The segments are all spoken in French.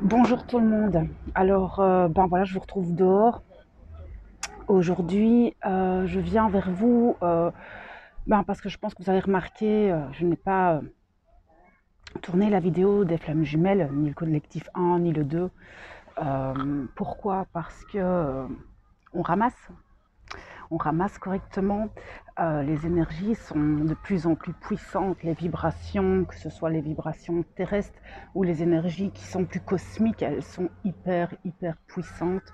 Bonjour tout le monde. Alors, ben voilà, je vous retrouve dehors. Aujourd'hui, je viens vers vous, parce que je pense que vous avez remarqué, je n'ai pas tourné la vidéo des flammes jumelles, ni le collectif 1, ni le 2. Pourquoi? Parce que on ramasse, on ramasse correctement. Les énergies sont de plus en plus puissantes, les vibrations, que ce soit les vibrations terrestres ou les énergies qui sont plus cosmiques, elles sont hyper puissantes.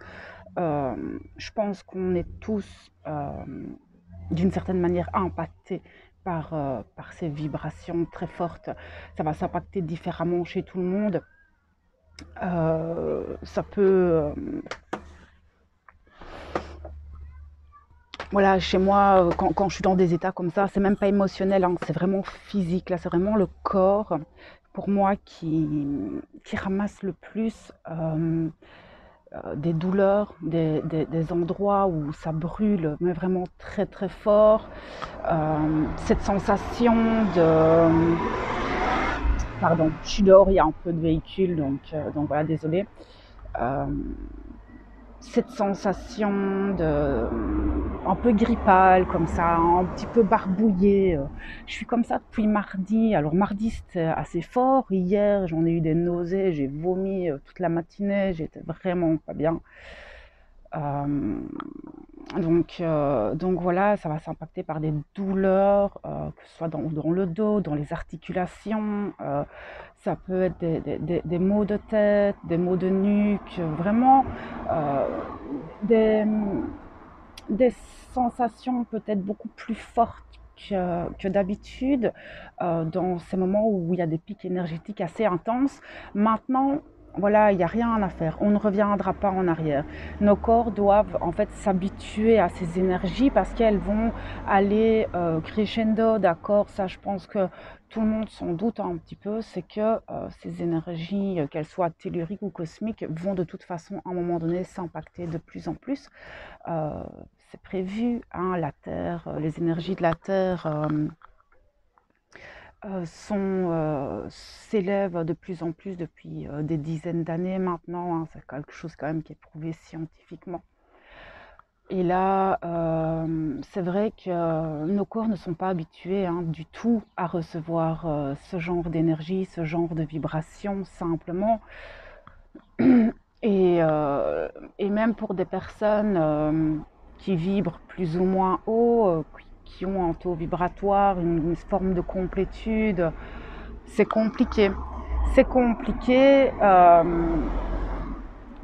Je pense qu'on est tous, d'une certaine manière, impactés par ces vibrations très fortes. Ça va s'impacter différemment chez tout le monde. Ça peut, voilà, chez moi, quand je suis dans des états comme ça, c'est même pas émotionnel, hein, c'est vraiment physique. Là, c'est vraiment le corps, pour moi, qui ramasse le plus. Des douleurs, des endroits où ça brûle, mais vraiment très fort. Cette sensation de... Pardon, je suis dehors, il y a un peu de véhicules, donc voilà, désolé. Euh, cette sensation de un peu grippale comme ça, un petit peu barbouillée. Je suis comme ça depuis mardi. Alors mardi c'était assez fort. Hier j'en ai eu des nausées, j'ai vomi toute la matinée, j'étais vraiment pas bien. Euh, donc voilà, ça va s'impacter par des douleurs, que ce soit dans le dos, dans les articulations. Ça peut être des maux de tête, des maux de nuque, vraiment euh, des, des sensations peut-être beaucoup plus fortes que d'habitude dans ces moments où il y a des pics énergétiques assez intenses. Maintenant, voilà, il n'y a rien à faire. On ne reviendra pas en arrière. Nos corps doivent en fait s'habituer à ces énergies parce qu'elles vont aller crescendo, d'accord. Ça, je pense que tout le monde s'en doute un petit peu. C'est que ces énergies, qu'elles soient telluriques ou cosmiques, vont de toute façon à un moment donné s'impacter de plus en plus. Euh, c'est prévu, hein, la Terre, les énergies de la Terre s'élèvent de plus en plus depuis des dizaines d'années maintenant, hein. C'est quelque chose quand même qui est prouvé scientifiquement. Et là, c'est vrai que nos corps ne sont pas habitués, hein, du tout à recevoir ce genre d'énergie, ce genre de vibration simplement. Et, euh, et même pour des personnes qui vibrent plus ou moins haut, qui ont un taux vibratoire, une forme de complétude, c'est compliqué. C'est compliqué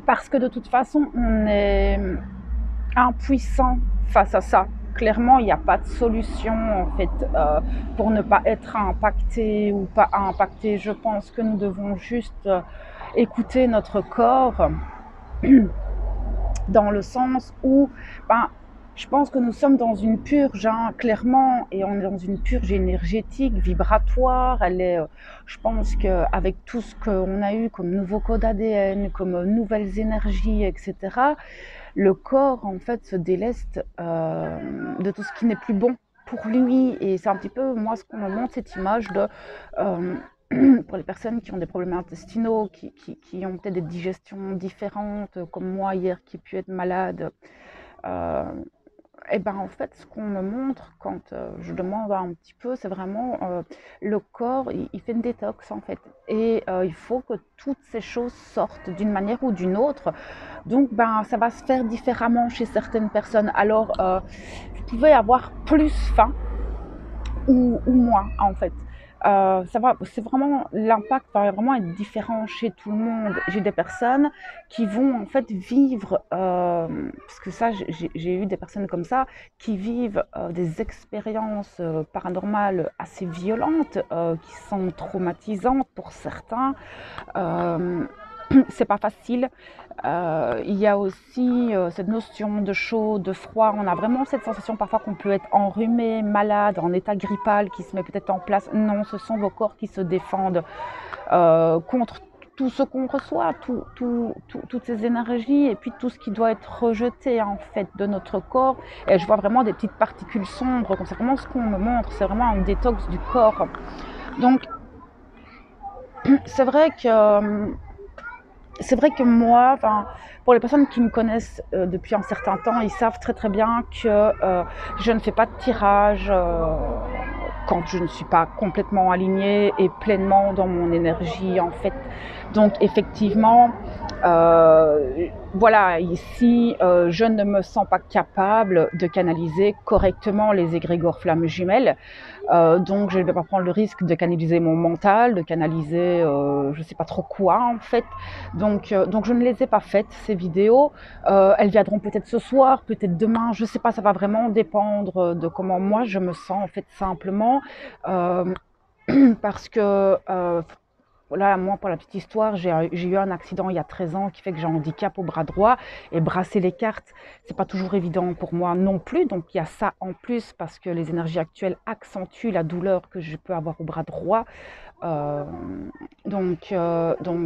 parce que de toute façon, on est impuissant face à ça. Clairement, il n'y a pas de solution en fait pour ne pas être impacté ou pas impacté. Je pense que nous devons juste écouter notre corps dans le sens où ben, je pense que nous sommes dans une purge, hein, clairement, et on est dans une purge énergétique, vibratoire. Je pense qu'avec tout ce qu'on a eu comme nouveau code ADN, comme nouvelles énergies, etc., le corps, en fait, se déleste de tout ce qui n'est plus bon pour lui. Et c'est un petit peu, moi, ce qu'on me montre, cette image de... Euh, pour les personnes qui ont des problèmes intestinaux, qui ont peut-être des digestions différentes, comme moi hier qui ai pu être malade, euh, et ben en fait, ce qu'on me montre quand je demande un petit peu, c'est vraiment le corps, il fait une détox en fait. Et il faut que toutes ces choses sortent d'une manière ou d'une autre. Donc, ben, ça va se faire différemment chez certaines personnes. Alors, vous pouvez avoir plus faim ou moins en fait. Ça va, c'est vraiment l'impact va vraiment être différent chez tout le monde. J'ai des personnes qui vont en fait vivre, parce que ça, j'ai eu des personnes comme ça qui vivent des expériences paranormales assez violentes, qui sont traumatisantes pour certains. Euh, c'est pas facile. Il y a aussi cette notion de chaud, de froid. On a vraiment cette sensation parfois qu'on peut être enrhumé, malade, en état grippal qui se met peut-être en place. Non, ce sont vos corps qui se défendent contre tout ce qu'on reçoit, toutes ces énergies et puis tout ce qui doit être rejeté en fait de notre corps. Et je vois vraiment des petites particules sombres, comme c'est vraiment ce qu'on me montre, c'est vraiment un détox du corps. Donc c'est vrai que c'est vrai que moi, enfin, pour les personnes qui me connaissent depuis un certain temps, ils savent très très bien que je ne fais pas de tirage quand je ne suis pas complètement alignée et pleinement dans mon énergie en fait. Donc effectivement, voilà, ici, je ne me sens pas capable de canaliser correctement les égrégores flammes jumelles. Donc je ne vais pas prendre le risque de canaliser mon mental, de canaliser je ne sais pas trop quoi en fait. Donc je ne les ai pas faites ces vidéos. Elles viendront peut-être ce soir, peut-être demain, je ne sais pas, ça va vraiment dépendre de comment moi je me sens en fait simplement. Euh, Parce que voilà, moi, pour la petite histoire, j'ai eu un accident il y a 13 ans qui fait que j'ai un handicap au bras droit et brasser les cartes, c'est pas toujours évident pour moi non plus. Donc, il y a ça en plus parce que les énergies actuelles accentuent la douleur que je peux avoir au bras droit. Euh, donc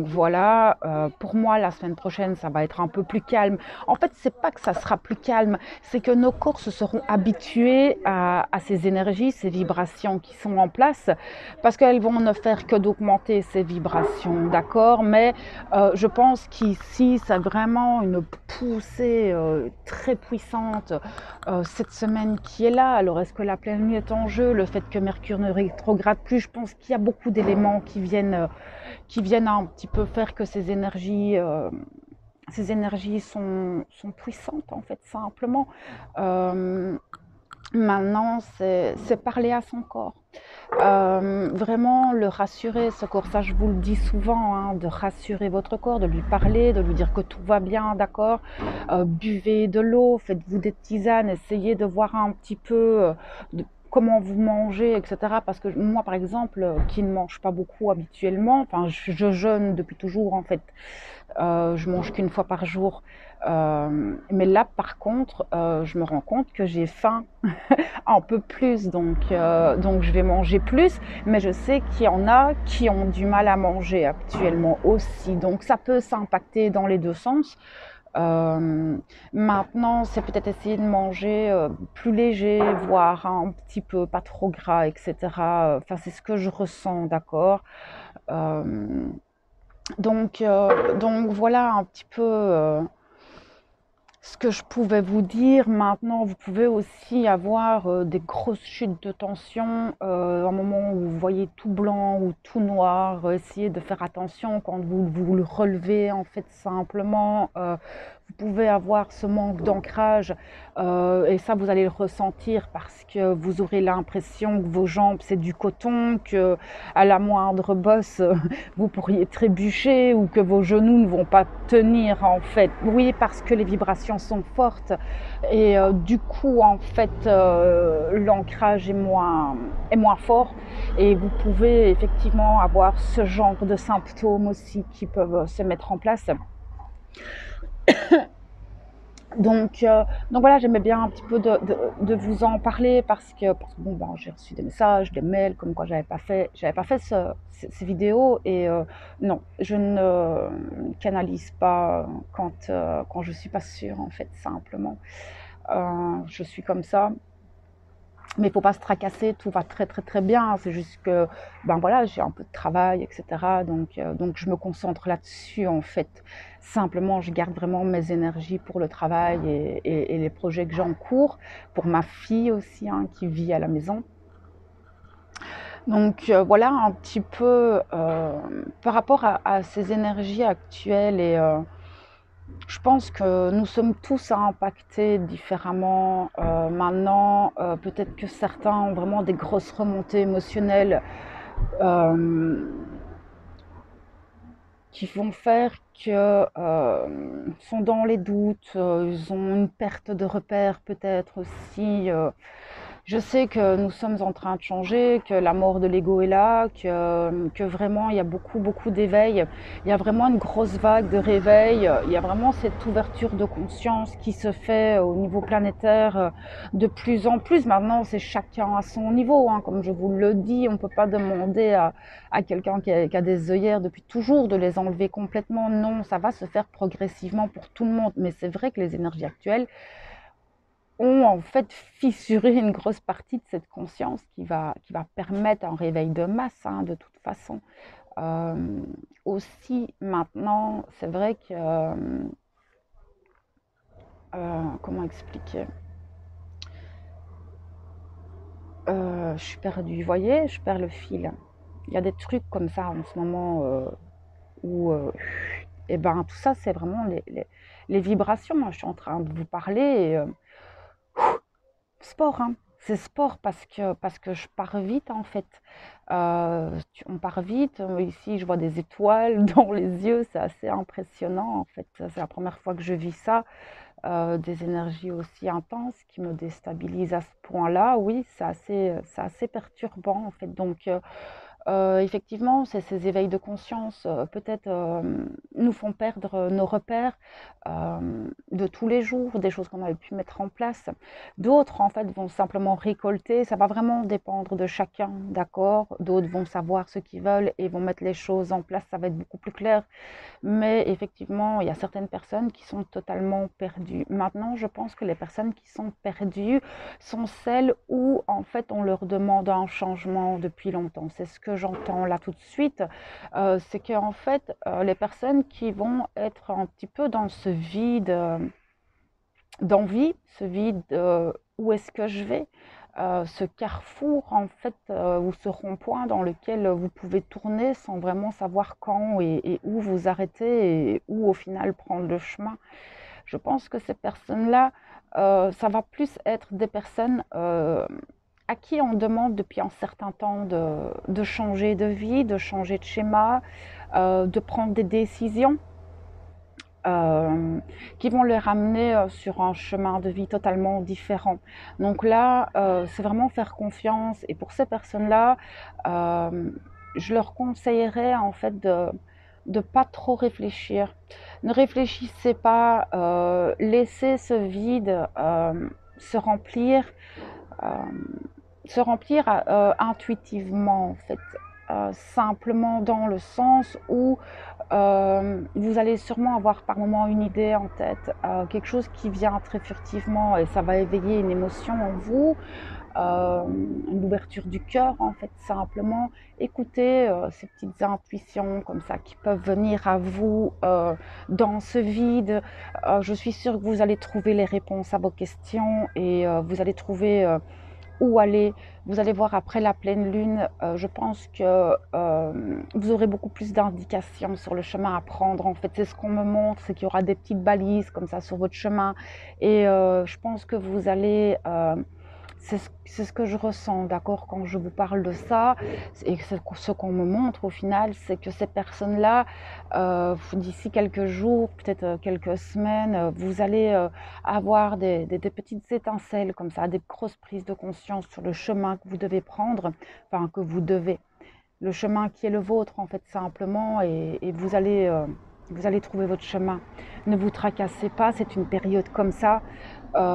voilà, pour moi, la semaine prochaine, ça va être un peu plus calme. En fait, c'est pas que ça sera plus calme, c'est que nos corps se seront habitués à ces énergies, ces vibrations qui sont en place, parce qu'elles vont ne faire que d'augmenter ces vibrations, d'accord? Mais je pense qu'ici, c'est vraiment une poussée très puissante cette semaine qui est là. Alors, est-ce que la pleine lune est en jeu? Le fait que Mercure ne rétrograde plus, je pense qu'il y a beaucoup d'éléments qui viennent un petit peu faire que ces énergies sont puissantes, en fait, simplement. Euh, Maintenant, c'est parler à son corps. Vraiment le rassurer, ce corps, ça je vous le dis souvent, hein, de rassurer votre corps, de lui parler, de lui dire que tout va bien, d'accord. Buvez de l'eau, faites-vous des tisanes, essayez de voir un petit peu comment vous mangez, etc. Parce que moi, par exemple, qui ne mange pas beaucoup habituellement, enfin, je jeûne depuis toujours en fait. Je mange qu'une fois par jour. Mais là, par contre, je me rends compte que j'ai faim un peu plus, donc je vais manger plus, mais je sais qu'il y en a qui ont du mal à manger actuellement aussi, donc ça peut s'impacter dans les deux sens. Euh, Maintenant, c'est peut-être essayer de manger plus léger, voire un petit peu pas trop gras, etc. Enfin, c'est ce que je ressens, d'accord. Euh, donc voilà un petit peu ce que je pouvais vous dire. Maintenant, vous pouvez aussi avoir des grosses chutes de tension, un moment où vous voyez tout blanc ou tout noir. Essayez de faire attention quand vous le relevez, en fait, simplement. Vous pouvez avoir ce manque d'ancrage et ça, vous allez le ressentir parce que vous aurez l'impression que vos jambes, c'est du coton, que à la moindre bosse, vous pourriez trébucher ou que vos genoux ne vont pas tenir en fait. Oui, parce que les vibrations sont fortes et du coup en fait l'ancrage est moins fort et vous pouvez effectivement avoir ce genre de symptômes aussi qui peuvent se mettre en place. Donc voilà, j'aimais bien un petit peu de vous en parler parce que bon, ben, j'ai reçu des messages, des mails comme quoi j'avais pas fait ces vidéos et non, je ne canalise pas quand je suis pas sûre en fait, simplement. Je suis comme ça. Mais il ne faut pas se tracasser, tout va très très très bien. C'est juste que ben voilà, j'ai un peu de travail, etc. Donc je me concentre là-dessus en fait. Simplement, je garde vraiment mes énergies pour le travail et les projets que j'ai en cours, pour ma fille aussi hein, qui vit à la maison. Donc voilà un petit peu par rapport à ces énergies actuelles et je pense que nous sommes tous impactés différemment. Maintenant, peut-être que certains ont vraiment des grosses remontées émotionnelles euh, qui vont faire que sont dans les doutes. Ils ont une perte de repères peut-être aussi. Je sais que nous sommes en train de changer, que la mort de l'ego est là, que vraiment il y a beaucoup, beaucoup d'éveil. Il y a vraiment une grosse vague de réveil. Il y a vraiment cette ouverture de conscience qui se fait au niveau planétaire de plus en plus. Maintenant, c'est chacun à son niveau. Hein. Comme je vous le dis, on ne peut pas demander à quelqu'un qui a des œillères depuis toujours de les enlever complètement. Non, ça va se faire progressivement pour tout le monde. Mais c'est vrai que les énergies actuelles ont en fait fissuré une grosse partie de cette conscience qui va permettre un réveil de masse, hein, de toute façon. Euh, Aussi, maintenant, c'est vrai que, comment expliquer? Je suis perdue, vous voyez, je perds le fil. Il y a des trucs comme ça en ce moment où, et ben, tout ça, c'est vraiment les vibrations. Moi, je suis en train de vous parler et sport, hein. C'est sport parce que je pars vite en fait. On part vite. Ici, je vois des étoiles dans les yeux. C'est assez impressionnant en fait. C'est la première fois que je vis ça. Des énergies aussi intenses qui me déstabilisent à ce point-là. Oui, c'est assez perturbant en fait. Donc, effectivement, ces éveils de conscience, peut-être, nous font perdre nos repères, de tous les jours, des choses qu'on avait pu mettre en place. D'autres, en fait, vont simplement récolter, ça va vraiment dépendre de chacun, d'accord? D'autres vont savoir ce qu'ils veulent et vont mettre les choses en place, ça va être beaucoup plus clair. Mais effectivement, il y a certaines personnes qui sont totalement perdues. Maintenant, je pense que les personnes qui sont perdues sont celles où, en fait, on leur demande un changement depuis longtemps. C'est ce que j'entends là tout de suite. C'est qu'en fait, les personnes qui vont être un petit peu dans ce vide d'envie, ce vide où est-ce que je vais, ce carrefour en fait, ou ce rond-point dans lequel vous pouvez tourner sans vraiment savoir quand et où vous arrêter et où au final prendre le chemin. Je pense que ces personnes-là, ça va plus être des personnes à qui on demande depuis un certain temps de changer de vie, de changer de schéma, de prendre des décisions euh, qui vont les ramener sur un chemin de vie totalement différent. Donc là, c'est vraiment faire confiance. Et pour ces personnes-là, euh, je leur conseillerais en fait de pas trop réfléchir. Ne réfléchissez pas, laissez ce vide se remplir, euh, intuitivement en fait. Simplement dans le sens où vous allez sûrement avoir par moment une idée en tête, quelque chose qui vient très furtivement et ça va éveiller une émotion en vous, euh, une ouverture du cœur en fait, simplement écoutez ces petites intuitions comme ça qui peuvent venir à vous dans ce vide. Je suis sûre que vous allez trouver les réponses à vos questions et vous allez trouver où aller. Vous allez voir après la pleine lune, je pense que vous aurez beaucoup plus d'indications sur le chemin à prendre. En fait, c'est ce qu'on me montre, c'est qu'il y aura des petites balises comme ça sur votre chemin. Et je pense que vous allez c'est ce que je ressens, d'accord, quand je vous parle de ça, et ce qu'on me montre au final, c'est que ces personnes-là, d'ici quelques jours, peut-être quelques semaines, vous allez avoir des petites étincelles comme ça, des grosses prises de conscience sur le chemin que vous devez prendre, enfin que vous devez, le chemin qui est le vôtre en fait simplement, et vous allez trouver votre chemin. Ne vous tracassez pas, c'est une période comme ça,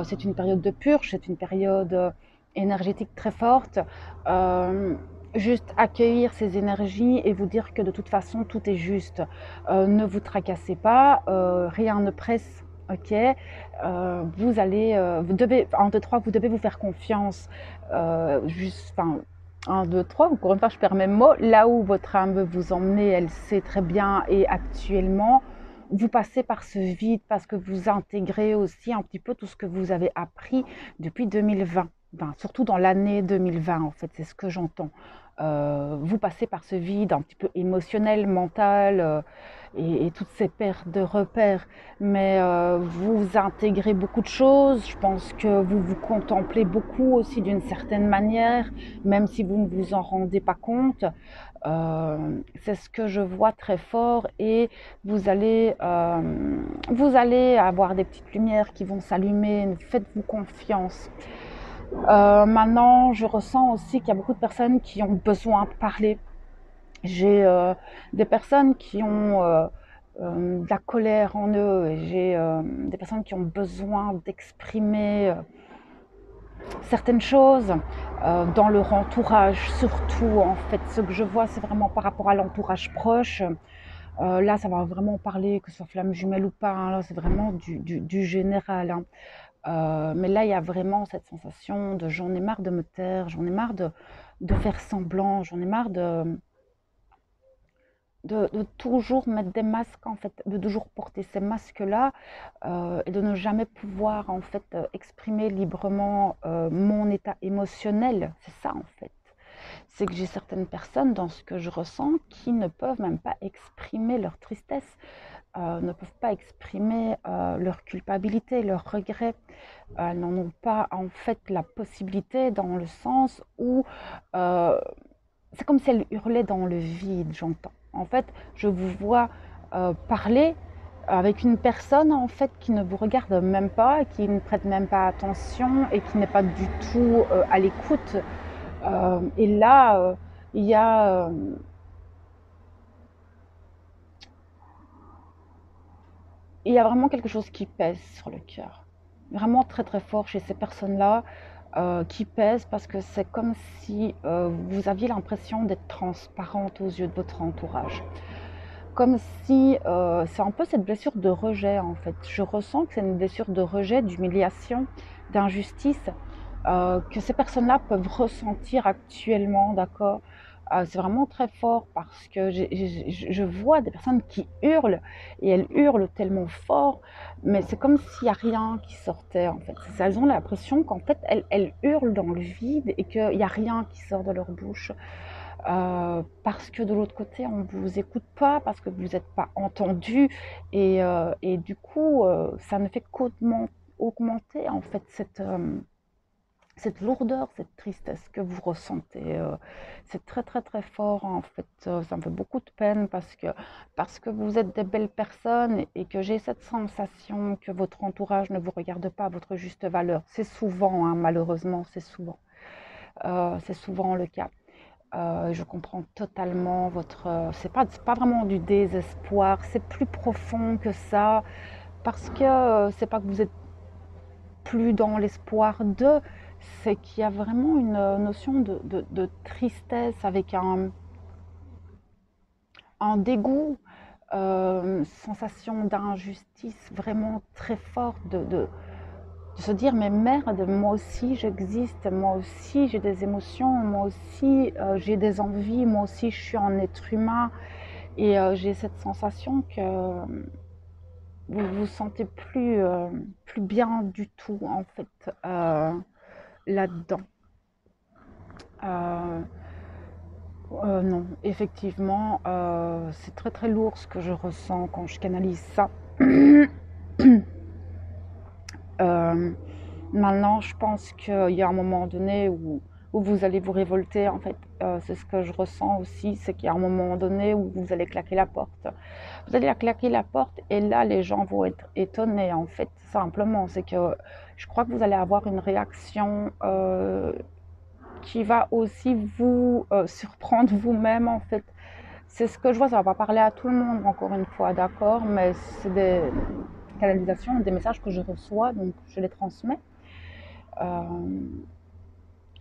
c'est une période de purge, c'est une période énergétique très forte. Euh, Juste accueillir ces énergies et vous dire que de toute façon tout est juste. Ne vous tracassez pas, rien ne presse. Ok, vous allez, vous devez, en deux trois, vous devez vous faire confiance. Juste, enfin, un, deux, trois, encore une fois, je perds mes mots. Là où votre âme veut vous emmener, elle sait très bien. Et actuellement, vous passez par ce vide parce que vous intégrez aussi un petit peu tout ce que vous avez appris depuis 2020. Enfin, surtout dans l'année 2020, en fait, c'est ce que j'entends. Vous passez par ce vide un petit peu émotionnel, mental, et toutes ces pertes de repères. Mais vous intégrez beaucoup de choses. Je pense que vous vous contemplez beaucoup aussi d'une certaine manière, même si vous ne vous en rendez pas compte. C'est ce que je vois très fort et vous allez avoir des petites lumières qui vont s'allumer. Faites-vous confiance. Maintenant, je ressens aussi qu'il y a beaucoup de personnes qui ont besoin de parler. J'ai des personnes qui ont de la colère en eux et j'ai des personnes qui ont besoin d'exprimer certaines choses dans leur entourage, surtout en fait. Ce que je vois, c'est vraiment par rapport à l'entourage proche. Là, ça va vraiment parler, que ce soit flamme jumelle ou pas, hein, là, c'est vraiment du général. Hein. Mais là, il y a vraiment cette sensation de j'en ai marre de me taire, j'en ai marre de faire semblant, j'en ai marre de toujours mettre des masques, en fait, de toujours porter ces masques-là, et de ne jamais pouvoir, en fait, exprimer librement mon état émotionnel. C'est ça, en fait. C'est que j'ai certaines personnes dans ce que je ressens qui ne peuvent même pas exprimer leur tristesse, ne peuvent pas exprimer leur culpabilité, leur regret. Elles n'en ont pas en fait la possibilité dans le sens où euh, c'est comme si elles hurlaient dans le vide, j'entends. En fait, je vous vois parler avec une personne en fait qui ne vous regarde même pas, qui ne prête même pas attention et qui n'est pas du tout à l'écoute. Et là, il y a il y a vraiment quelque chose qui pèse sur le cœur. Vraiment très très fort chez ces personnes-là, qui pèse parce que c'est comme si vous aviez l'impression d'être transparente aux yeux de votre entourage. Comme si c'est un peu cette blessure de rejet en fait. Je ressens que c'est une blessure de rejet, d'humiliation, d'injustice que ces personnes-là peuvent ressentir actuellement, d'accord. C'est vraiment très fort parce que je vois des personnes qui hurlent et elles hurlent tellement fort, mais c'est comme s'il n'y a rien qui sortait en fait. Elles ont l'impression qu'en fait elles hurlent dans le vide et qu'il n'y a rien qui sort de leur bouche. Parce que de l'autre côté, on ne vous écoute pas, parce que vous n'êtes pas entendu, et du coup, ça ne fait qu'augmenter en fait cette lourdeur, cette tristesse que vous ressentez. C'est très très très fort en fait. Ça me fait beaucoup de peine parce que vous êtes des belles personnes et que j'ai cette sensation que votre entourage ne vous regarde pas à votre juste valeur. C'est souvent, hein, malheureusement, c'est souvent le cas. Je comprends totalement votre. C'est pas vraiment du désespoir, c'est plus profond que ça, parce que c'est pas que vous êtes plus dans l'espoir de, c'est qu'il y a vraiment une notion de tristesse avec un dégoût, sensation d'injustice vraiment très forte, de se dire mais merde, moi aussi j'existe, moi aussi j'ai des émotions, moi aussi j'ai des envies, moi aussi je suis un être humain et j'ai cette sensation que vous vous sentez plus bien du tout en fait là-dedans. Euh, non, effectivement, c'est très très lourd ce que je ressens quand je canalise ça. Euh, Maintenant, je pense qu'il y a un moment donné où vous allez vous révolter, en fait. C'est ce que je ressens aussi, c'est qu'il y a un moment donné où vous allez claquer la porte. Vous allez la claquer la porte et là, les gens vont être étonnés, en fait, simplement. C'est que je crois que vous allez avoir une réaction qui va aussi vous surprendre vous-même, en fait. C'est ce que je vois, ça va pas parler à tout le monde, encore une fois, d'accord, mais c'est des canalisations, des messages que je reçois, donc je les transmets. Euh,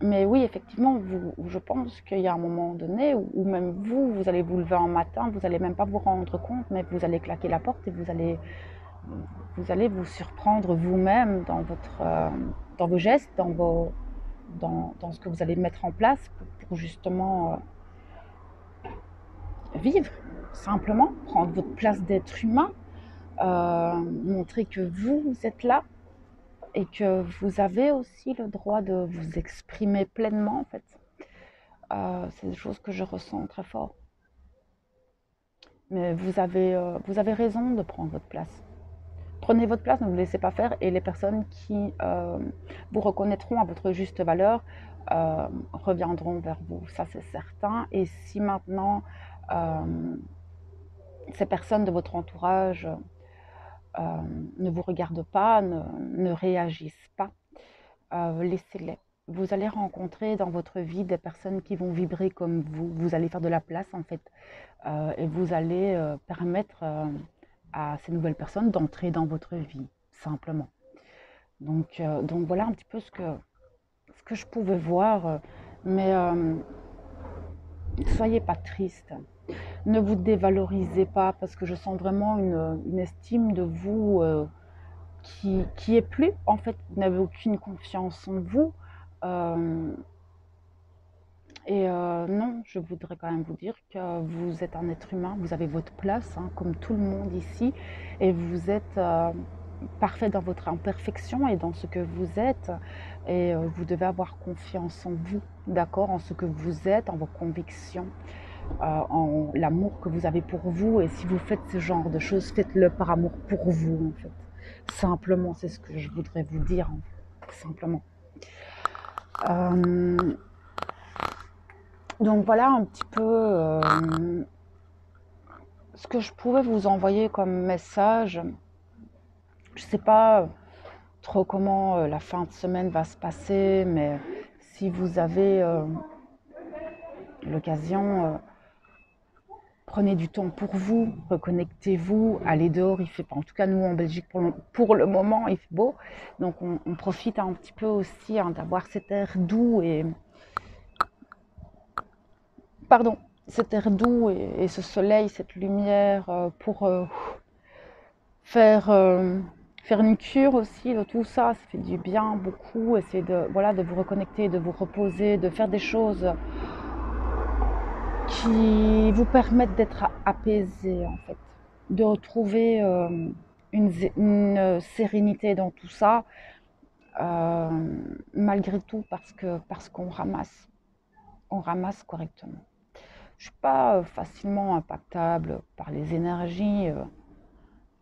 mais oui, effectivement, je pense qu'il y a un moment donné où même vous, vous allez vous lever un matin, vous n'allez même pas vous rendre compte, mais vous allez claquer la porte et vous allez vous surprendre vous-même dans dans vos gestes, dans ce que vous allez mettre en place pour justement vivre, simplement, prendre votre place d'être humain, montrer que vous êtes là et que vous avez aussi le droit de vous exprimer pleinement, en fait. C'est des choses que je ressens très fort. Mais vous avez raison de prendre votre place. Prenez votre place, ne vous laissez pas faire, et les personnes qui vous reconnaîtront à votre juste valeur reviendront vers vous, ça c'est certain. Et si maintenant ces personnes de votre entourage ne vous regardent pas, ne réagissent pas, laissez-les. Vous allez rencontrer dans votre vie des personnes qui vont vibrer comme vous. Vous allez faire de la place en fait. Et vous allez permettre à ces nouvelles personnes d'entrer dans votre vie, simplement. Donc voilà un petit peu ce que je pouvais voir. Mais soyez pas triste. Ne vous dévalorisez pas parce que je sens vraiment une estime de vous qui est plus. En fait, vous n'avez aucune confiance en vous. Euh, Et non, je voudrais quand même vous dire que vous êtes un être humain, vous avez votre place, hein, comme tout le monde ici, et vous êtes parfait dans votre imperfection et dans ce que vous êtes, et vous devez avoir confiance en vous, d'accord, en ce que vous êtes, en vos convictions, en l'amour que vous avez pour vous, et si vous faites ce genre de choses, faites-le par amour pour vous, en fait. Simplement, c'est ce que je voudrais vous dire, hein, simplement. Euh, donc voilà un petit peu ce que je pouvais vous envoyer comme message. Je ne sais pas trop comment la fin de semaine va se passer, mais si vous avez l'occasion, prenez du temps pour vous, reconnectez-vous, allez dehors, il fait pas. En tout cas, nous en Belgique, pour le moment, il fait beau. Donc on profite un petit peu aussi hein, d'avoir cet air doux et pardon, cet air doux et ce soleil, cette lumière pour faire, faire une cure aussi de tout ça, ça fait du bien beaucoup. Essayez de, voilà, de vous reconnecter, de vous reposer, de faire des choses qui vous permettent d'être apaisé en fait, de retrouver une sérénité dans tout ça, euh, malgré tout parce qu'on ramasse, on ramasse correctement. Je suis pas facilement impactable par les énergies,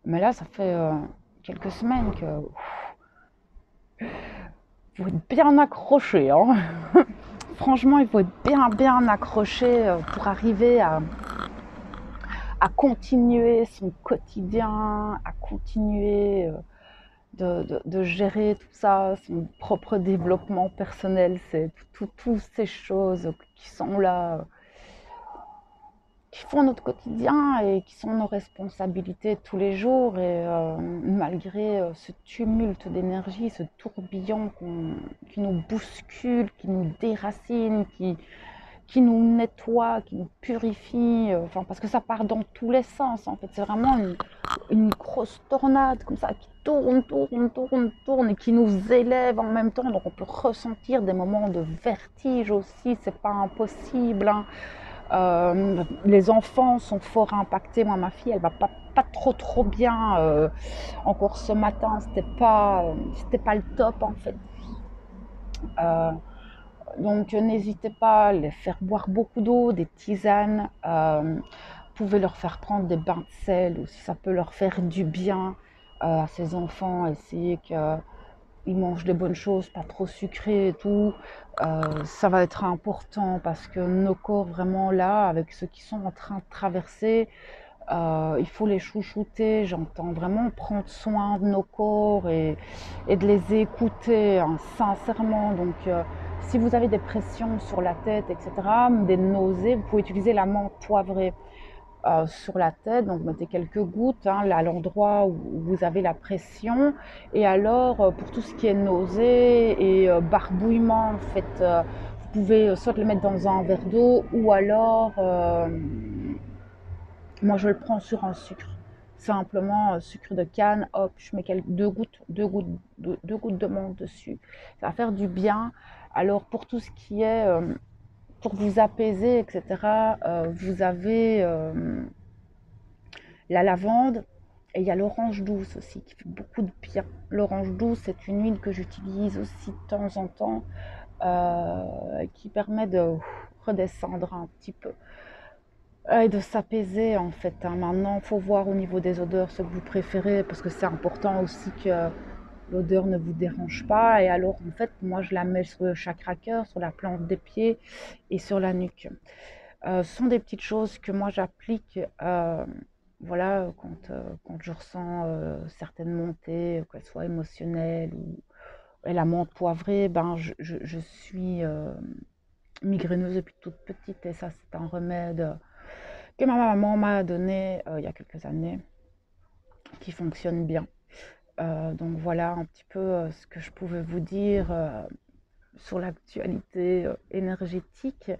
mais là ça fait quelques semaines que faut être bien accroché, hein. Franchement, il faut être bien accroché pour arriver à continuer son quotidien, à continuer de gérer tout ça, son propre développement personnel. C'est toutes ces choses qui sont là, qui font notre quotidien et qui sont nos responsabilités tous les jours. Et malgré ce tumulte d'énergie, ce tourbillon qui nous bouscule, qui nous déracine, qui nous nettoie, qui nous purifie, enfin, parce que ça part dans tous les sens en fait. C'est vraiment une grosse tornade comme ça qui tourne et qui nous élève en même temps. Donc on peut ressentir des moments de vertige aussi, c'est pas impossible, hein. Les enfants sont fort impactés. Moi, ma fille, elle va pas trop bien. Encore ce matin, c'était pas le top en fait. Euh, donc n'hésitez pas à les faire boire beaucoup d'eau, des tisanes. Vous pouvez leur faire prendre des bains de sel ou si ça peut leur faire du bien à ces enfants. Essayez qu'ils mangent des bonnes choses, pas trop sucrées et tout. Ça va être important parce que nos corps vraiment là, avec ceux qui sont en train de traverser, il faut les chouchouter, j'entends vraiment prendre soin de nos corps et de les écouter hein, sincèrement. Donc, si vous avez des pressions sur la tête, etc., des nausées, vous pouvez utiliser la menthe poivrée sur la tête. Donc, mettez quelques gouttes hein, à l'endroit où vous avez la pression. Et alors, pour tout ce qui est nausées et barbouillement, en fait, vous pouvez soit le mettre dans un verre d'eau ou alors moi, je le prends sur un sucre. Simplement, sucre de canne, hop, je mets deux gouttes de menthe dessus. Ça va faire du bien. Alors, pour tout ce qui est, pour vous apaiser, etc., vous avez la lavande et il y a l'orange douce aussi qui fait beaucoup de bien. L'orange douce, c'est une huile que j'utilise aussi de temps en temps qui permet de redescendre un petit peu. Et de s'apaiser en fait, hein. Maintenant, il faut voir au niveau des odeurs ce que vous préférez parce que c'est important aussi que l'odeur ne vous dérange pas. Et alors, en fait, moi, je la mets sur le chakra cœur, sur la plante des pieds et sur la nuque. Ce sont des petites choses que moi, j'applique voilà, quand je ressens certaines montées, qu'elles soient émotionnelles ou et la menthe poivrée, ben, je suis migraineuse depuis toute petite et ça, c'est un remède que ma maman m'a donné il y a quelques années, qui fonctionne bien. Donc voilà un petit peu ce que je pouvais vous dire sur l'actualité énergétique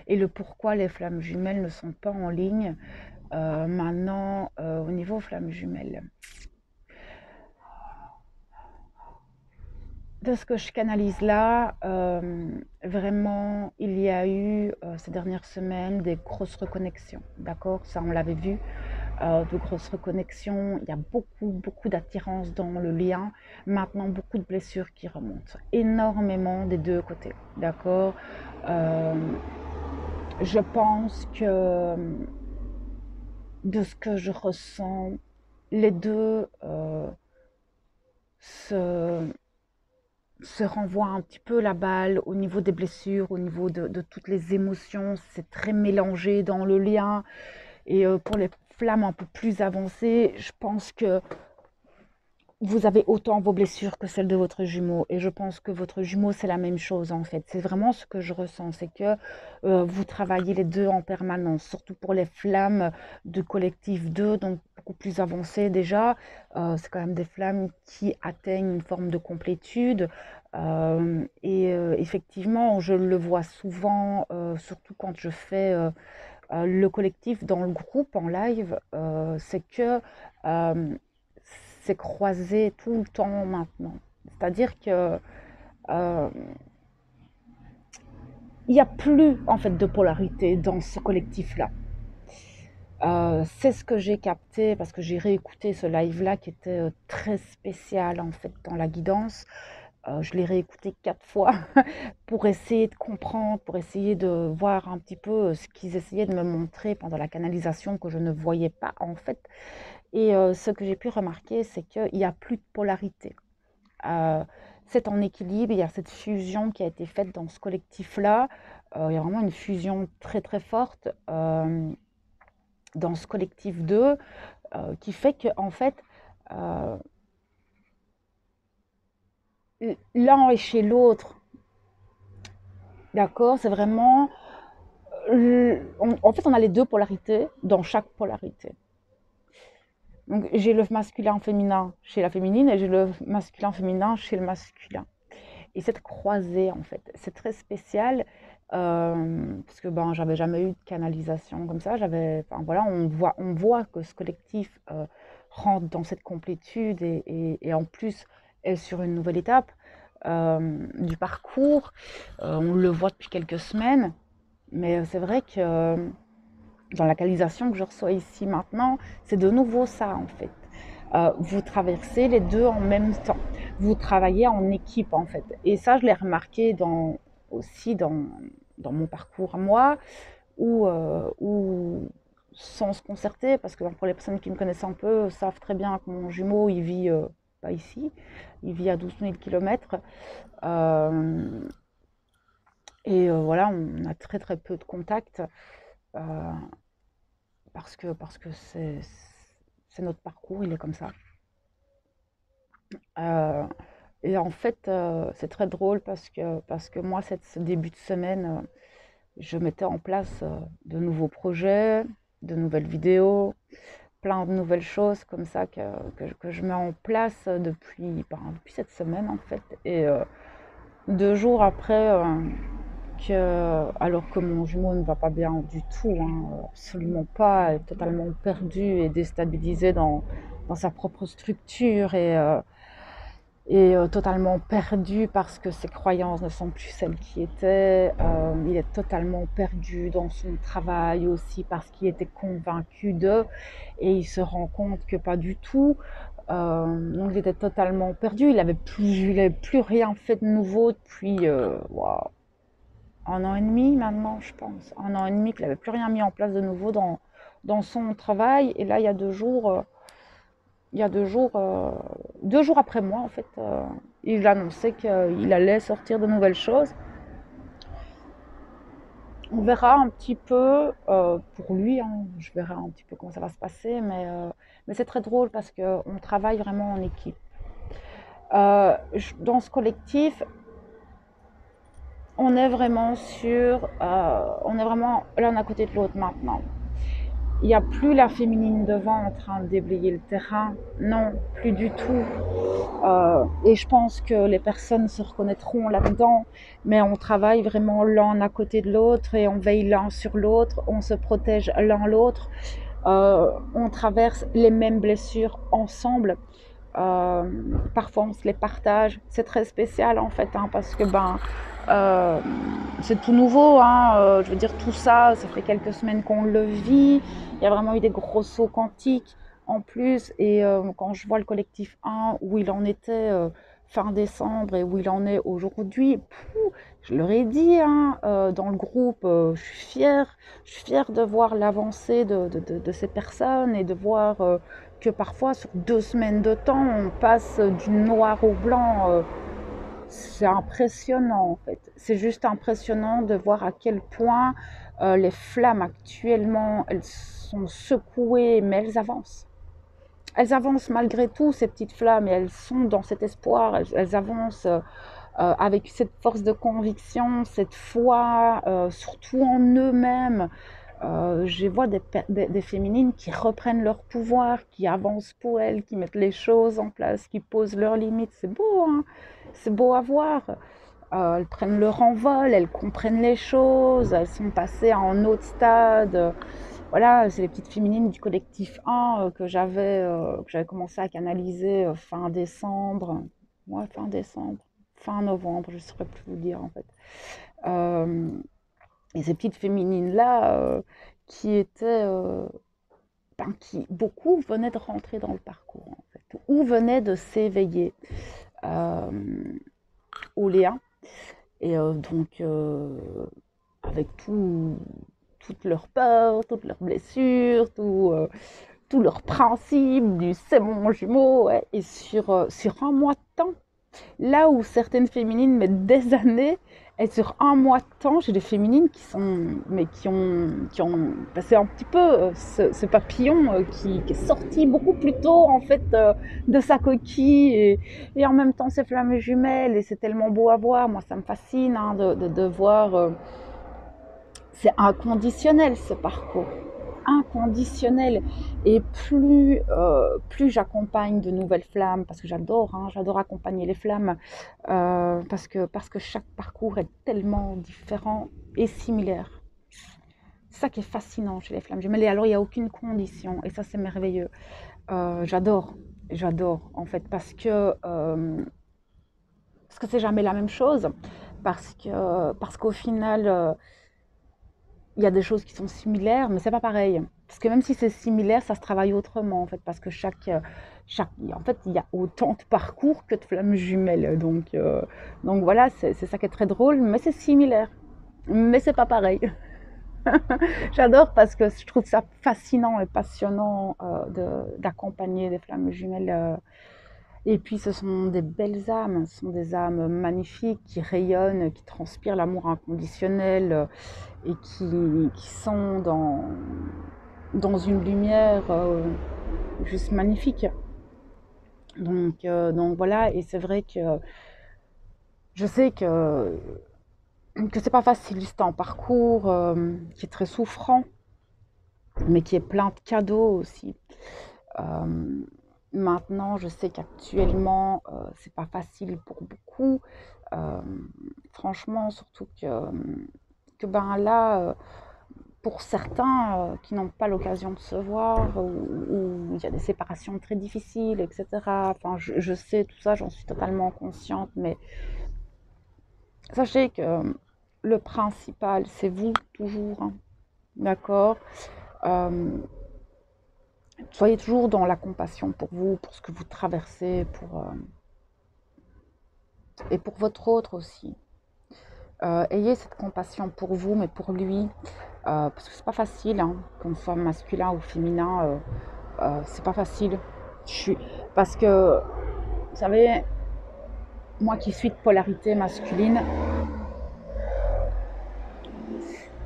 et le pourquoi les flammes jumelles ne sont pas en ligne. Maintenant, au niveau flammes jumelles, De ce que je canalise là, vraiment, il y a eu ces dernières semaines des grosses reconnexions, d'accord? Ça, on l'avait vu, de grosses reconnexions. Il y a beaucoup, beaucoup d'attirance dans le lien. Maintenant, beaucoup de blessures qui remontent, énormément des deux côtés, d'accord? Euh, je pense que de ce que je ressens, les deux se se renvoie un petit peu la balle au niveau des blessures, au niveau de toutes les émotions. C'est très mélangé dans le lien. Et pour les flammes un peu plus avancées, je pense que vous avez autant vos blessures que celles de votre jumeau. Et je pense que votre jumeau, c'est la même chose en fait. C'est vraiment ce que je ressens. C'est que vous travaillez les deux en permanence, surtout pour les flammes de collectif 2, donc beaucoup plus avancées déjà. C'est quand même des flammes qui atteignent une forme de complétude. Effectivement, je le vois souvent, surtout quand je fais le collectif dans le groupe en live, c'est que euh, c'est croisé tout le temps maintenant. C'est-à-dire que euh, il n'y a plus en fait de polarité dans ce collectif-là. C'est ce que j'ai capté parce que j'ai réécouté ce live-là qui était très spécial en fait dans la guidance. Je l'ai réécouté 4 fois pour essayer de comprendre, pour essayer de voir un petit peu ce qu'ils essayaient de me montrer pendant la canalisation que je ne voyais pas en fait. Et ce que j'ai pu remarquer, c'est qu'il n'y a plus de polarité. Euh, c'est en équilibre, il y a cette fusion qui a été faite dans ce collectif-là. Il y a vraiment une fusion très très forte dans ce collectif 2 qui fait que en fait, euh, l'un est chez l'autre. D'accord? C'est vraiment. En fait, on a les deux polarités dans chaque polarité. Donc, j'ai le masculin féminin chez la féminine et j'ai le masculin féminin chez le masculin. Et cette croisée, en fait, c'est très spécial parce que ben, j'avais jamais eu de canalisation comme ça. Enfin, voilà, on voit que ce collectif rentre dans cette complétude et en plus est sur une nouvelle étape du parcours. On le voit depuis quelques semaines, mais c'est vrai que dans la canalisation que je reçois ici maintenant, c'est de nouveau ça en fait. Vous traversez les deux en même temps. Vous travaillez en équipe en fait. Et ça, je l'ai remarqué aussi dans mon parcours à moi, où sans se concerter, parce que pour les personnes qui me connaissent un peu, savent très bien que mon jumeau, il vit pas ici, il vit à 12 000 km. Voilà, on a très très peu de contact. Euh, parce que c'est notre parcours, il est comme ça. Euh, et en fait, c'est très drôle parce que moi, ce début de semaine, je mettais en place de nouveaux projets, de nouvelles vidéos, plein de nouvelles choses comme ça que je mets en place depuis cette semaine en fait. Et 2 jours après, alors que mon jumeau ne va pas bien du tout, hein, absolument pas, est totalement perdu et déstabilisé dans sa propre structure et totalement perdu parce que ses croyances ne sont plus celles qui étaient. Il est totalement perdu dans son travail aussi parce qu'il était convaincu d'eux et il se rend compte que pas du tout. Donc il était totalement perdu. Il avait plus rien fait de nouveau depuis wow, 1 an et demi maintenant, je pense. 1 an et demi qu'il n'avait plus rien mis en place de nouveau dans son travail. Et là, il y a 2 jours après moi, en fait, il annonçait qu'il allait sortir de nouvelles choses. On verra un petit peu pour lui, hein, je verrai un petit peu comment ça va se passer, mais c'est très drôle parce qu'on travaille vraiment en équipe. Dans ce collectif, on est vraiment on est vraiment l'un à côté de l'autre maintenant. Il n'y a plus la féminine devant en train de déblayer le terrain. Non, plus du tout. Et je pense que les personnes se reconnaîtront là-dedans. Mais on travaille vraiment l'un à côté de l'autre et on veille l'un sur l'autre. On se protège l'un l'autre. On traverse les mêmes blessures ensemble. Parfois, on se les partage. C'est très spécial en fait, hein, parce que euh, c'est tout nouveau. Hein, je veux dire, tout ça, ça fait quelques semaines qu'on le vit. Il y a vraiment eu des gros sauts quantiques en plus. Et quand je vois le collectif 1, où il en était fin décembre et où il en est aujourd'hui, je leur ai dit hein, dans le groupe, je suis fière de voir l'avancée de ces personnes et de voir que parfois sur 2 semaines de temps, on passe du noir au blanc. C'est impressionnant en fait. C'est juste impressionnant de voir à quel point les flammes actuellement, elles sont secouées, mais elles avancent. Elles avancent malgré tout, ces petites flammes, et elles sont dans cet espoir, elles avancent avec cette force de conviction, cette foi, surtout en eux-mêmes. Je vois des féminines qui reprennent leur pouvoir, qui avancent pour elles, qui mettent les choses en place, qui posent leurs limites. C'est beau, hein, c'est beau à voir. Elles prennent leur envol, elles comprennent les choses, elles sont passées à un autre stade. Voilà, c'est les petites féminines du collectif 1 que j'avais commencé à canaliser fin décembre. Ouais, fin décembre, fin novembre, je ne saurais plus vous dire en fait. Euh, et ces petites féminines-là, qui étaient, qui beaucoup venaient de rentrer dans le parcours en fait, ou venaient de s'éveiller au Léa. Et donc, avec toutes leurs peurs, toutes leurs blessures, tous leurs principes du c'est mon jumeau, ouais. Et sur un mois de temps, là où certaines féminines mettent des années, et sur un mois de temps, j'ai des féminines qui ont passé un petit peu ce papillon qui est sorti beaucoup plus tôt en fait de sa coquille et en même temps ces flammes jumelles et c'est tellement beau à voir. Moi, ça me fascine hein, de voir. C'est inconditionnel ce parcours, inconditionnel. Et plus j'accompagne de nouvelles flammes, parce que j'adore, hein, j'adore accompagner les flammes, parce que chaque parcours est tellement différent et similaire. C'est ça qui est fascinant chez les flammes jumelles. Et alors, il n'y a aucune condition, et ça, c'est merveilleux. J'adore, j'adore, en fait, parce que c'est jamais la même chose, parce qu'au final, il y a des choses qui sont similaires, mais c'est pas pareil. Parce que même si c'est similaire, ça se travaille autrement, en fait, parce que en fait, il y a autant de parcours que de flammes jumelles. Donc voilà, c'est ça qui est très drôle, mais c'est similaire. Mais c'est pas pareil. J'adore parce que je trouve ça fascinant et passionnant d'accompagner des flammes jumelles. Et puis ce sont des belles âmes, ce sont des âmes magnifiques qui rayonnent, qui transpirent l'amour inconditionnel et qui sont dans une lumière juste magnifique. Donc voilà, et c'est vrai que je sais que c'est pas facile, c'est un parcours qui est très souffrant, mais qui est plein de cadeaux aussi. Euh, Maintenant, je sais qu'actuellement, c'est pas facile pour beaucoup. Euh, Franchement, surtout que là, pour certains qui n'ont pas l'occasion de se voir, ou il y a des séparations très difficiles, etc. Enfin, je sais tout ça, j'en suis totalement consciente, mais sachez que le principal, c'est vous toujours, hein, d'accord. Euh, Soyez toujours dans la compassion pour vous, pour ce que vous traversez, et pour votre autre aussi. Ayez cette compassion pour vous, mais pour lui, parce que c'est pas facile, hein, qu'on soit masculin ou féminin, c'est pas facile. Parce que, vous savez, moi qui suis de polarité masculine,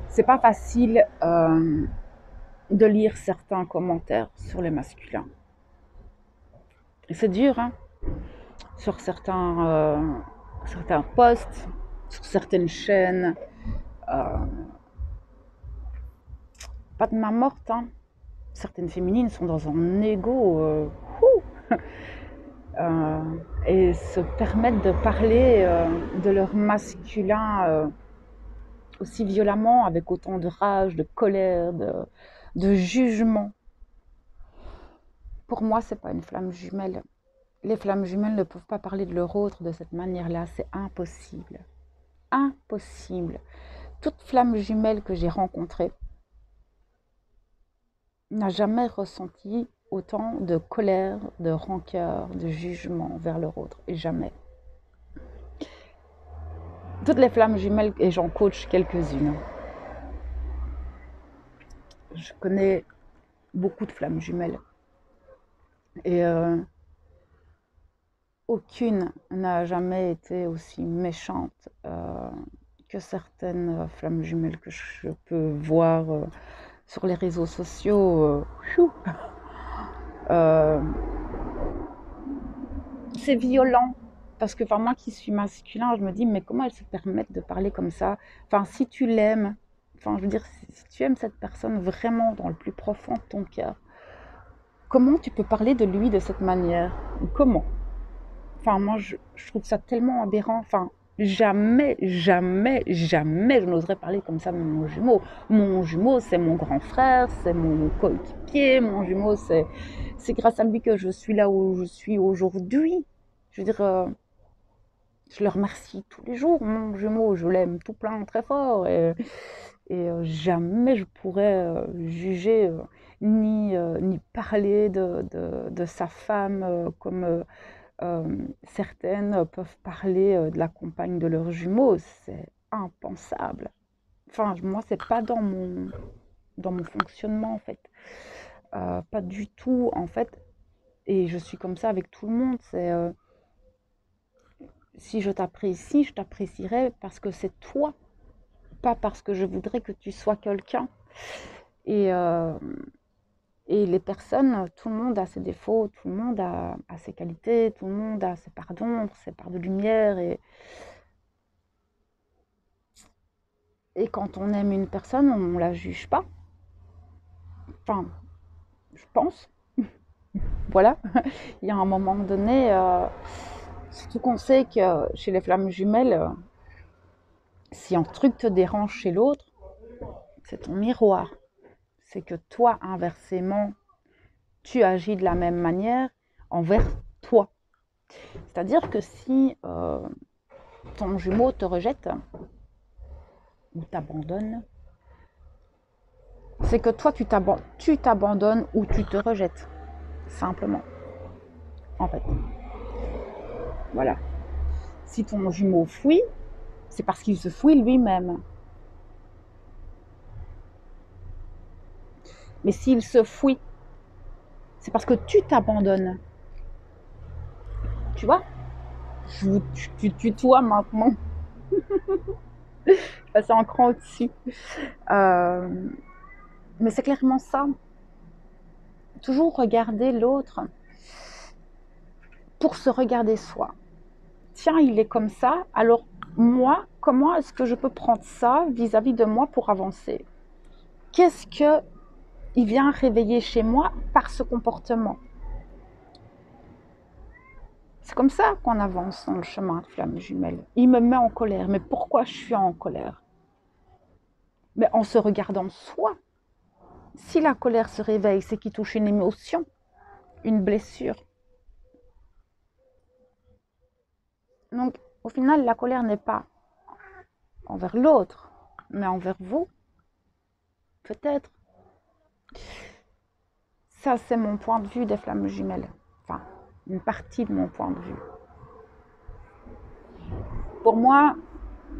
c'est pas facile de lire certains commentaires sur les masculins. Et c'est dur, hein, sur certains posts, sur certaines chaînes. Euh, Pas de main morte, hein. Certaines féminines sont dans un ego et se permettent de parler de leur masculin aussi violemment, avec autant de rage, de colère, de jugement. Pour moi, c'est pas une flamme jumelle. Les flammes jumelles ne peuvent pas parler de leur autre de cette manière-là, c'est impossible. Impossible. Toute flamme jumelle que j'ai rencontrée n'a jamais ressenti autant de colère, de rancœur, de jugement vers leur autre. Et jamais. Toutes les flammes jumelles, et j'en coach quelques-unes. Je connais beaucoup de flammes jumelles. Et aucune n'a jamais été aussi méchante que certaines flammes jumelles que je peux voir sur les réseaux sociaux. C'est violent. Parce que moi qui suis masculin, je me dis, mais comment elles se permettent de parler comme ça? Enfin, si tu l'aimes, enfin, je veux dire, si tu aimes cette personne vraiment dans le plus profond de ton cœur, comment tu peux parler de lui de cette manière? Comment? Enfin, moi, je trouve ça tellement aberrant. Enfin, jamais, jamais, jamais je n'oserais parler comme ça de mon jumeau. Mon jumeau, c'est mon grand frère, c'est mon coéquipier. Mon jumeau, c'est grâce à lui que je suis là où je suis aujourd'hui. Je veux dire, je le remercie tous les jours. Mon jumeau, je l'aime tout plein, très fort. Et jamais je pourrais juger ni parler de sa femme comme certaines peuvent parler de la compagne de leurs jumeaux. C'est impensable. Enfin, moi, c'est pas dans mon fonctionnement, en fait. Pas du tout, en fait. Et je suis comme ça avec tout le monde. C'est si je t'apprécie, je t'apprécierai parce que c'est toi, pas parce que je voudrais que tu sois quelqu'un. Et les personnes, tout le monde a ses défauts, tout le monde a ses qualités, tout le monde a ses parts d'ombre, ses parts de lumière. Et quand on aime une personne, on ne la juge pas. Enfin, je pense. Voilà. Il y a un moment donné, surtout qu'on sait que chez les flammes jumelles, si un truc te dérange chez l'autre, c'est ton miroir. C'est que toi, inversement, tu agis de la même manière envers toi. C'est-à-dire que si ton jumeau te rejette ou t'abandonne, c'est que toi, tu t'abandonnes ou tu te rejettes. Simplement. En fait. Voilà. Si ton jumeau fuit, c'est parce qu'il se fuit lui-même. Mais s'il se fuit, c'est parce que tu t'abandonnes. Tu vois? Tu tutoies maintenant. Je passe un cran au-dessus. Mais c'est clairement ça. Toujours regarder l'autre pour se regarder soi. Tiens, il est comme ça, alors moi, comment est-ce que je peux prendre ça vis-à-vis de moi pour avancer? Qu'est-ce qu'il vient réveiller chez moi par ce comportement? C'est comme ça qu'on avance dans le chemin de flamme jumelle. Il me met en colère. Mais pourquoi je suis en colère? Mais en se regardant soi. Si la colère se réveille, c'est qu'il touche une émotion, une blessure. Donc, au final, la colère n'est pas envers l'autre, mais envers vous. Peut-être. Ça, c'est mon point de vue des flammes jumelles. Enfin, une partie de mon point de vue. Pour moi,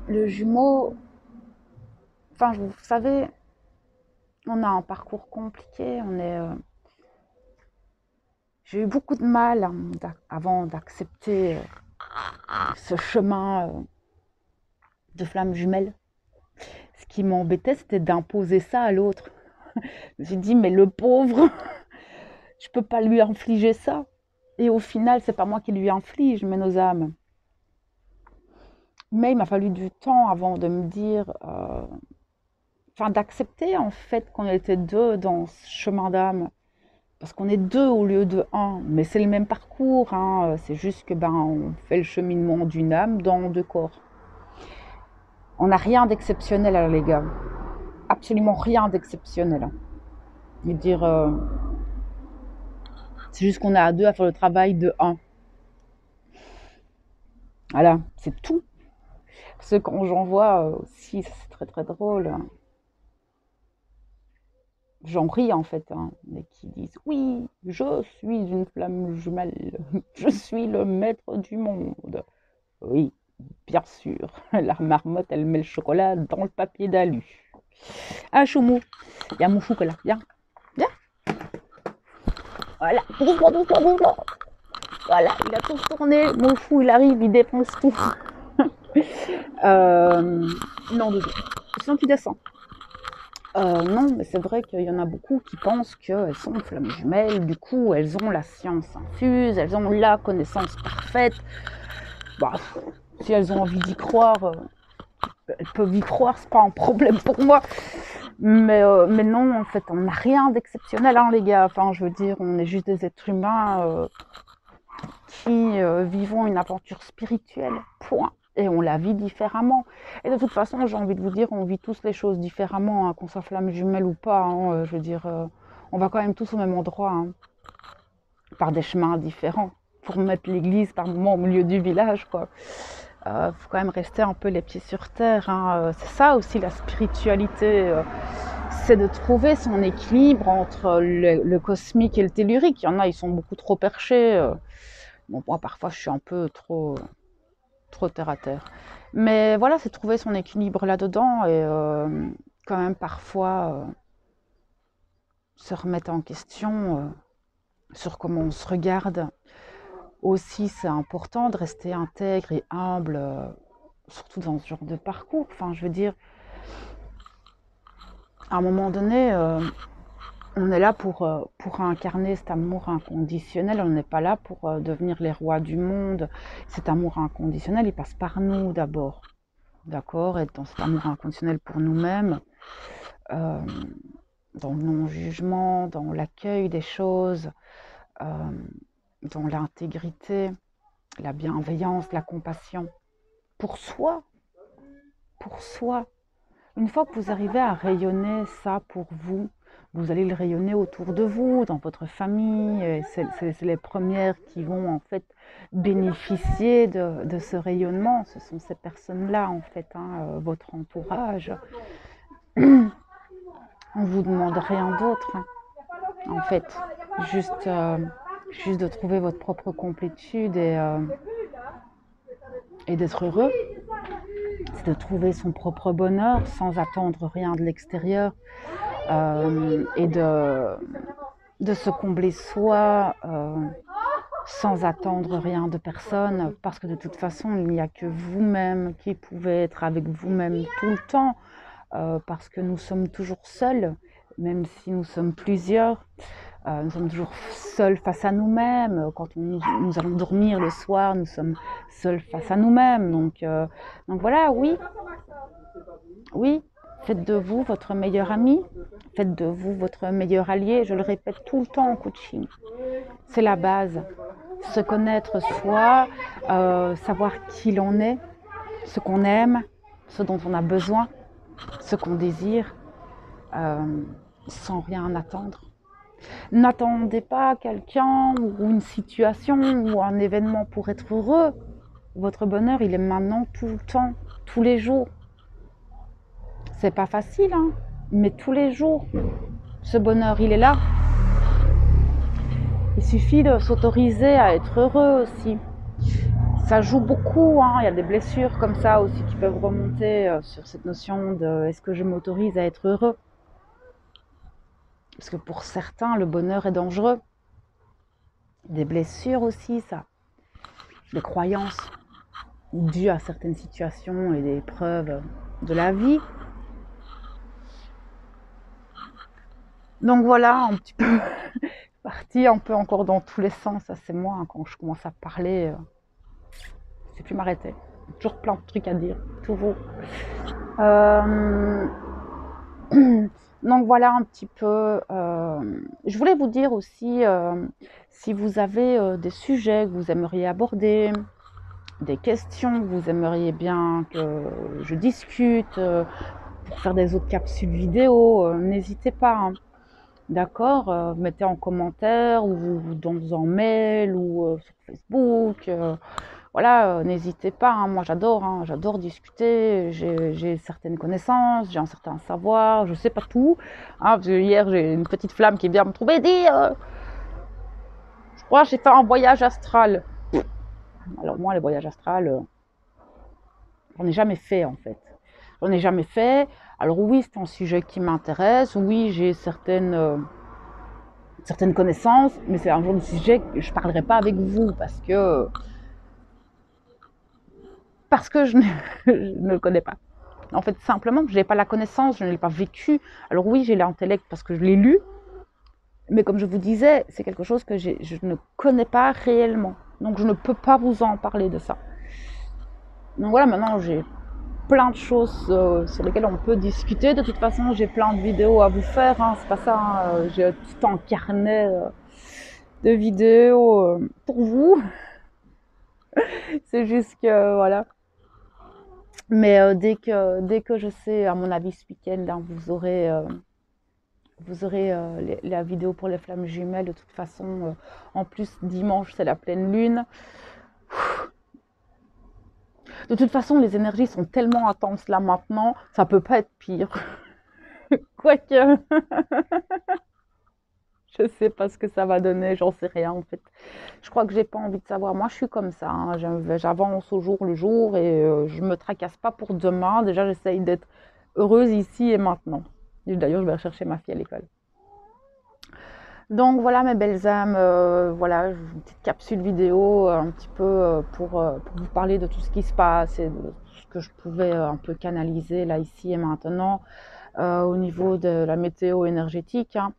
le jumeau, enfin, vous savez, on a un parcours compliqué. J'ai eu beaucoup de mal avant d'accepter ce chemin de flammes jumelles. Ce qui m'embêtait, c'était d'imposer ça à l'autre. Je me suis dit, mais le pauvre, je peux pas lui infliger ça. Et au final, c'est pas moi qui lui inflige, mais nos âmes. Mais il m'a fallu du temps avant de me dire, d'accepter en fait qu'on était deux dans ce chemin d'âme. Parce qu'on est deux au lieu de un. Mais c'est le même parcours, hein. C'est juste que on fait le cheminement d'une âme dans deux corps. On n'a rien d'exceptionnel, alors, les gars. Absolument rien d'exceptionnel. Je veux dire, c'est juste qu'on est à deux à faire le travail de un. Voilà, c'est tout. Parce que quand j'en vois aussi, ça, c'est très très drôle, hein. J'en ris en fait, hein, mais qui disent oui, je suis une flamme jumelle, je suis le maître du monde. Oui, bien sûr, la marmotte, elle met le chocolat dans le papier d'alu. Ah, Choumou, il y a mon chou là, viens, viens, voilà, doucement, doucement, doucement. Voilà, il a tout tourné, mon chou, il arrive, il défonce tout. Non, Doudou, sinon tu descends. Non, mais c'est vrai qu'il y en a beaucoup qui pensent qu'elles sont flammes jumelles, du coup elles ont la science infuse, elles ont la connaissance parfaite. Bah, si elles ont envie d'y croire, elles peuvent y croire, c'est pas un problème pour moi. Mais non, en fait, on n'a rien d'exceptionnel, hein, les gars. Enfin, je veux dire, on est juste des êtres humains qui vivons une aventure spirituelle, point. Et on la vit différemment. Et de toute façon, j'ai envie de vous dire, on vit tous les choses différemment, hein, qu'on soit flamme jumelle ou pas, hein, je veux dire, on va quand même tous au même endroit, hein, par des chemins différents, pour mettre l'église par moment au milieu du village, quoi. Faut quand même rester un peu les pieds sur terre, hein. C'est ça aussi la spiritualité, c'est de trouver son équilibre entre le cosmique et le tellurique. Il y en a, ils sont beaucoup trop perchés. Bon, moi, parfois, je suis un peu trop terre à terre. Mais voilà, c'est trouver son équilibre là-dedans et quand même parfois se remettre en question sur comment on se regarde. Aussi, c'est important de rester intègre et humble, surtout dans ce genre de parcours. Enfin, je veux dire, à un moment donné, on est là pour incarner cet amour inconditionnel. On n'est pas là pour devenir les rois du monde. Cet amour inconditionnel, il passe par nous d'abord. D'accord? Être dans cet amour inconditionnel pour nous-mêmes, euh, dans le non-jugement, dans l'accueil des choses, euh, dans l'intégrité, la bienveillance, la compassion. Pour soi, pour soi. Une fois que vous arrivez à rayonner ça pour vous, vous allez le rayonner autour de vous, dans votre famille. C'est les premières qui vont en fait bénéficier de ce rayonnement. Ce sont ces personnes-là en fait, hein, votre entourage. On vous demande rien d'autre, hein, en fait. Juste, juste de trouver votre propre complétude et d'être heureux. C'est de trouver son propre bonheur sans attendre rien de l'extérieur. Et de se combler soi sans attendre rien de personne, parce que de toute façon, il n'y a que vous-même qui pouvez être avec vous-même tout le temps, parce que nous sommes toujours seuls, même si nous sommes plusieurs. Nous sommes toujours seuls face à nous-mêmes. Quand nous allons dormir le soir, nous sommes seuls face à nous-mêmes. Donc voilà, oui, oui, faites de vous votre meilleur ami, faites de vous votre meilleur allié. Je le répète tout le temps en coaching. C'est la base. Se connaître soi, savoir qui l'on est, ce qu'on aime, ce dont on a besoin, ce qu'on désire, sans rien attendre. N'attendez pas quelqu'un ou une situation ou un événement pour être heureux. Votre bonheur, il est maintenant tout le temps, tous les jours. C'est pas facile, hein, mais tous les jours, ce bonheur, il est là. Il suffit de s'autoriser à être heureux aussi. Ça joue beaucoup, hein. Il y a des blessures comme ça aussi qui peuvent remonter sur cette notion de est-ce que je m'autorise à être heureux? Parce que pour certains, le bonheur est dangereux. Des blessures aussi, ça. Des croyances dues à certaines situations et des épreuves de la vie. Donc voilà, un petit peu partie un peu encore dans tous les sens. Ça, c'est moi, hein, quand je commence à parler, je ne sais plus m'arrêter. Toujours plein de trucs à dire, toujours. Donc voilà un petit peu. Je voulais vous dire aussi, si vous avez des sujets que vous aimeriez aborder, des questions que vous aimeriez bien que je discute, pour faire des autres capsules vidéo, n'hésitez pas, hein. D'accord, mettez en commentaire ou dans un mail ou sur Facebook. voilà, n'hésitez pas, hein, moi j'adore discuter, j'ai certaines connaissances, j'ai un certain savoir, je sais pas tout, hein, parce que hier j'ai une petite flamme qui vient me trouver et dit je crois que j'ai fait un voyage astral. Alors moi les voyages astrales, j'en ai jamais fait en fait. J'en ai jamais fait. Alors oui, c'est un sujet qui m'intéresse, oui, j'ai certaines connaissances, mais c'est un genre de sujet que je parlerai pas avec vous parce que je ne, je ne le connais pas. En fait, simplement, je n'ai pas la connaissance, je ne l'ai pas vécu. Alors oui, j'ai l'intellect parce que je l'ai lu, mais comme je vous disais, c'est quelque chose que je ne connais pas réellement. Donc je ne peux pas vous en parler de ça. Donc voilà, maintenant j'ai plein de choses sur lesquelles on peut discuter. De toute façon, j'ai plein de vidéos à vous faire, hein, c'est pas ça, hein, j'ai tout un carnet de vidéos pour vous. C'est juste que voilà. Mais dès que je sais, à mon avis, ce week-end, hein, vous aurez la vidéo pour les flammes jumelles. De toute façon, en plus, dimanche, c'est la pleine lune. De toute façon, les énergies sont tellement intenses là maintenant, ça peut pas être pire. Quoique, je sais pas ce que ça va donner, j'en sais rien en fait. Je crois que j'ai pas envie de savoir. Moi, je suis comme ça, hein, j'avance au jour le jour et je me tracasse pas pour demain. Déjà, j'essaye d'être heureuse ici et maintenant. D'ailleurs, je vais rechercher ma fille à l'école. Donc voilà mes belles âmes, voilà une petite capsule vidéo un petit peu pour vous parler de tout ce qui se passe et de ce que je pouvais un peu canaliser là ici et maintenant au niveau de la météo énergétique, hein.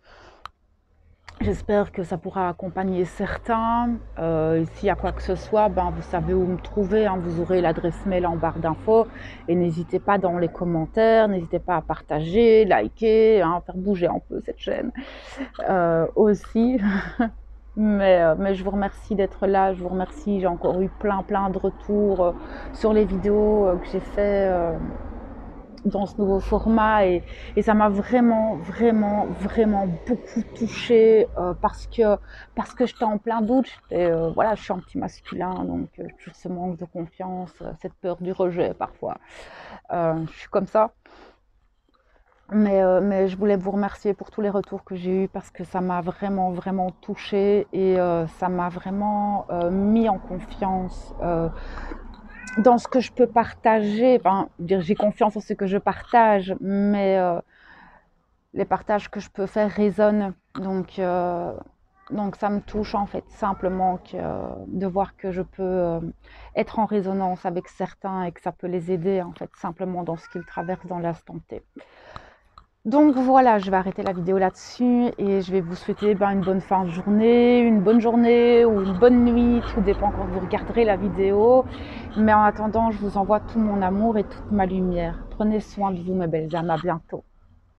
J'espère que ça pourra accompagner certains. S'il y a quoi que ce soit, ben, vous savez où me trouver, hein. Vous aurez l'adresse mail en barre d'infos. Et n'hésitez pas dans les commentaires, n'hésitez pas à partager, liker, hein, faire bouger un peu cette chaîne aussi. Mais je vous remercie d'être là, je vous remercie. J'ai encore eu plein de retours sur les vidéos que j'ai fait dans ce nouveau format et ça m'a vraiment beaucoup touchée parce que j'étais en plein doute. Voilà, je suis un petit masculin, donc toujours ce manque de confiance, cette peur du rejet parfois. Je suis comme ça. Mais je voulais vous remercier pour tous les retours que j'ai eus parce que ça m'a vraiment touchée et ça m'a vraiment mis en confiance dans ce que je peux partager. Enfin, j'ai confiance en ce que je partage, mais les partages que je peux faire résonnent. Donc ça me touche en fait, simplement de voir que je peux être en résonance avec certains et que ça peut les aider en fait, simplement dans ce qu'ils traversent dans l'instant T. Donc voilà, je vais arrêter la vidéo là-dessus et je vais vous souhaiter une bonne fin de journée, une bonne journée ou une bonne nuit, tout dépend quand vous regarderez la vidéo. Mais en attendant, je vous envoie tout mon amour et toute ma lumière. Prenez soin de vous mes belles âmes, à bientôt.